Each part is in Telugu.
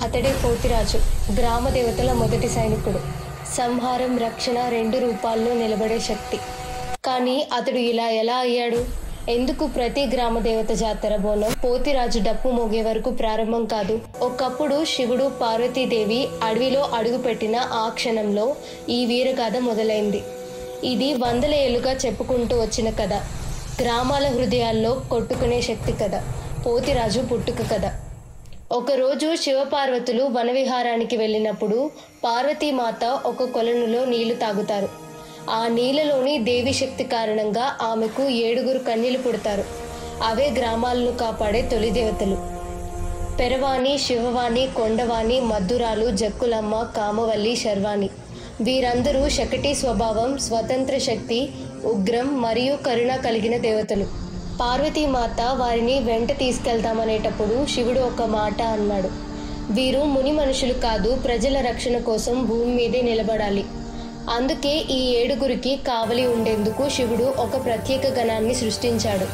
అతడే పోతిరాజు, గ్రామ దేవతల మొదటి సైనికుడు. సంహారం, రక్షణ రెండు రూపాల్లో నిలబడే శక్తి. కానీ అతడు ఇలా ఎలా అయ్యాడు? ఎందుకు ప్రతి గ్రామ దేవత జాతర బోనం పోతిరాజు డప్పు మోగే వరకు ప్రారంభం కాదు? ఒకప్పుడు శివుడు, పార్వతీదేవి అడవిలో అడుగుపెట్టిన ఆ క్షణంలో ఈ వీరగాథ మొదలైంది. ఇది వందల ఏళ్లుగా చెప్పుకుంటూ వచ్చిన కథ. గ్రామాల హృదయాల్లో కొట్టుకునే శక్తి కథ. పోతిరాజు పుట్టుక కథ. ఒకరోజు శివపార్వతులు వనవిహారానికి వెళ్ళినప్పుడు పార్వతీమాత ఒక కొలనులో నీళ్లు తాగుతారు. ఆ నీళ్ళలోని దేవి శక్తి కారణంగా ఆమెకు 7 కన్యలు పుడతారు. అవే గ్రామాలను కాపాడే తొలి దేవతలు. పెరవాణి, శివవాణి, కొండవాణి, మధురాలు, జక్కులమ్మ, కామవల్లి, శర్వాణి. వీరందరూ శకటి స్వభావం, స్వతంత్ర శక్తి, ఉగ్రం మరియు కరుణ కలిగిన దేవతలు. పార్వతీమాత వారిని వెంట తీసుకెళ్తామనేటప్పుడు శివుడు ఒక మాట అన్నాడు. వీరు ముని మనుషులు కాదు, ప్రజల రక్షణ కోసం భూమి మీదే నిలబడాలి. అందుకే ఈ 7 కావలి ఉండేందుకు శివుడు ఒక ప్రత్యేక గణాన్ని సృష్టించాడు.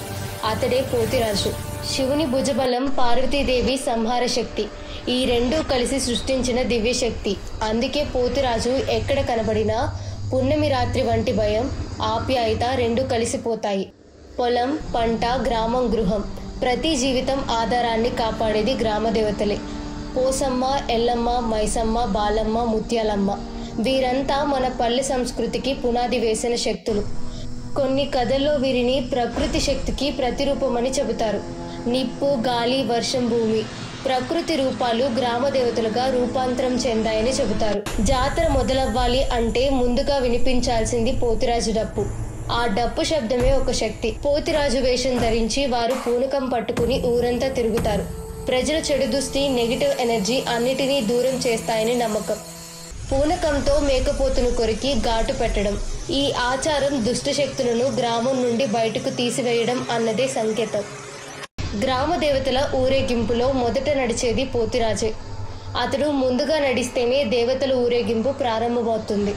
అతడే పోతిరాజు. శివుని భుజబలం, పార్వతీదేవి సంహార శక్తి, ఈ రెండూ కలిసి సృష్టించిన దివ్యశక్తి. అందుకే పోతిరాజు ఎక్కడ కనబడినా పున్నమి రాత్రి వంటి భయం, ఆప్యాయత రెండు కలిసిపోతాయి. పొలం, పంట, గ్రామం, గృహం, ప్రతి జీవితం ఆధారాన్ని కాపాడేది గ్రామ దేవతలే. పోసమ్మ, ఎల్లమ్మ, మైసమ్మ, బాలమ్మ, ముత్యాలమ్మ, వీరంతా మన పల్లె సంస్కృతికి పునాది వేసిన శక్తులు. కొన్ని కథల్లో వీరిని ప్రకృతి శక్తికి ప్రతిరూపమని చెబుతారు. నిప్పు, గాలి, వర్షం, భూమి, ప్రకృతి రూపాలు గ్రామ దేవతలుగా రూపాంతరం చెందాయని చెబుతారు. జాతర మొదలవ్వాలి అంటే ముందుగా వినిపించాల్సింది పోతిరాజు డప్పు. ఆ డప్పు శబ్దమే ఒక శక్తి. పోతిరాజు వేషం ధరించి వారు పూనకం పట్టుకుని ఊరంతా తిరుగుతారు. ప్రజల చెడు దృష్టి, నెగిటివ్ ఎనర్జీ అన్నిటినీ దూరం చేస్తాయని నమ్మకం. పూనకంతో మేకపోతును కొరికి ఘాటు పెట్టడం. ఈ ఆచారం దుష్ట శక్తులను గ్రామం నుండి బయటకు తీసివేయడం అన్నదే సంకేతం. గ్రామ దేవతల ఊరేగింపులో మొదట నడిచేది పోతిరాజే. అతడు ముందుగా నడిస్తేనే దేవతల ఊరేగింపు ప్రారంభమవుతుంది.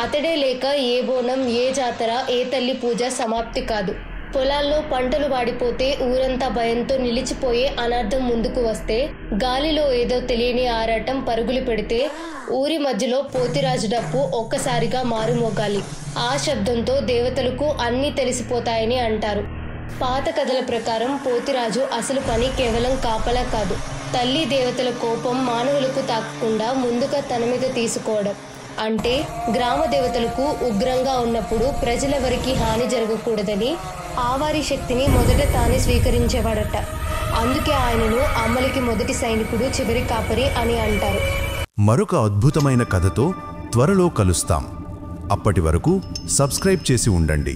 అతడే లేక ఏ బోనం, ఏ జాతర, ఏ తల్లి పూజ సమాప్తి కాదు. పొలాల్లో పంటలు వాడిపోతే ఊరంతా భయంతో నిలిచిపోయే అనార్థం ముందుకు వస్తే, గాలిలో ఏదో తెలియని ఆరాటం పరుగులు పెడితే ఊరి మధ్యలో పోతిరాజు డప్పు ఒక్కసారిగా మారుమోగాలి. ఆ శబ్దంతో దేవతలకు అన్నీ తెలిసిపోతాయని అంటారు. పాత కథల ప్రకారం పోతిరాజు అసలు పని కేవలం కాపలా కాదు, తల్లి దేవతల కోపం మానవులకు తాకకుండా ముందుగా తన మీద తీసుకోవడం. అంటే గ్రామ దేవతలకు ఉగ్రంగా ఉన్నప్పుడు ప్రజలెవరికి హాని జరగకూడదని ఆవారి శక్తిని మొదట తానే స్వీకరించేవాడట. అందుకే ఆయనను అమ్మలకి మొదటి సైనికుడు, చివరి కాపరి అని అంటారు. మరొక అద్భుతమైన కథతో త్వరలో కలుస్తాం. అప్పటి వరకు సబ్స్క్రైబ్ చేసి ఉండండి.